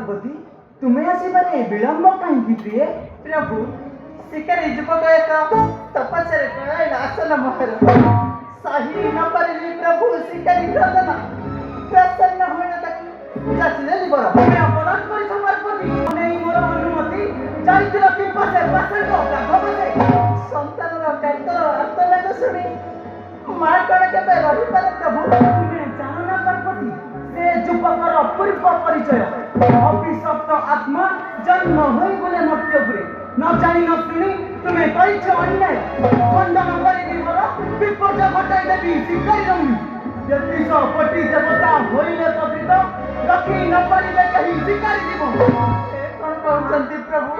ପାର୍ବତୀ ତୁମେ ଆସିବାରେ ବିଳମ୍ବ କାହିଁକି ପ୍ରିୟ? ପ୍ରଭୁ ଶିକାରୀ ଯୁବକ ଏକ ତପସ୍ୟାରେ ପଳାଇଲା ଆସନ ମହର ସାହି ନ ପାରିଲି ପ୍ରଭୁ ଶିକାରୀ କ୍ରୋଧନ ପ୍ରସନ୍ନ ହୋଇ ତାକୁ ଯାଚିଲେ ବର ତୁମେ ଅପରାଧ କରିଛ ପାର୍ବତୀ। ନେଇ ମୋର ଅନୁମତି ଯାଇଥିଲ କି ପାଶେ ପାଶେଙ୍କ ଗାଧବସେ ସନ୍ତାନର କାତର ଆର୍ତ୍ତନାଦ ଶୁଣି ମା କଣ କେବେ ରହିପାରେ ପ୍ରଭୁ? ତୁମେ ଜାଣ ନା ପାର୍ବତୀ ସେ ଯୁବକର ପୂର୍ବ ପରିଚୟ ଅଭିଶପ୍ତ ଆତ୍ମା ଜନ୍ମ ହୋଇଗଲେ ମର୍ତ୍ତ୍ୟପୁରେ ନ ଜାଣି ନ ଶୁଣି ତୁମେ କରିଛ ଅନ୍ୟାୟ ଖଣ୍ଡନ କରିବି ମୋର ବିପର୍ଯ୍ୟୟ ଘଟାଇ ଦେବି ଶିକାରୀର ମୁଁ 33 କୋଟି ଦେବତା ହୋଇଲେ ପବିତ ରଖି ନ ପାରିଲେ କେହି ଶିକାରୀ ଜୀବ। ଏ କଣ କହୁଛନ୍ତି ପ୍ରଭୁ?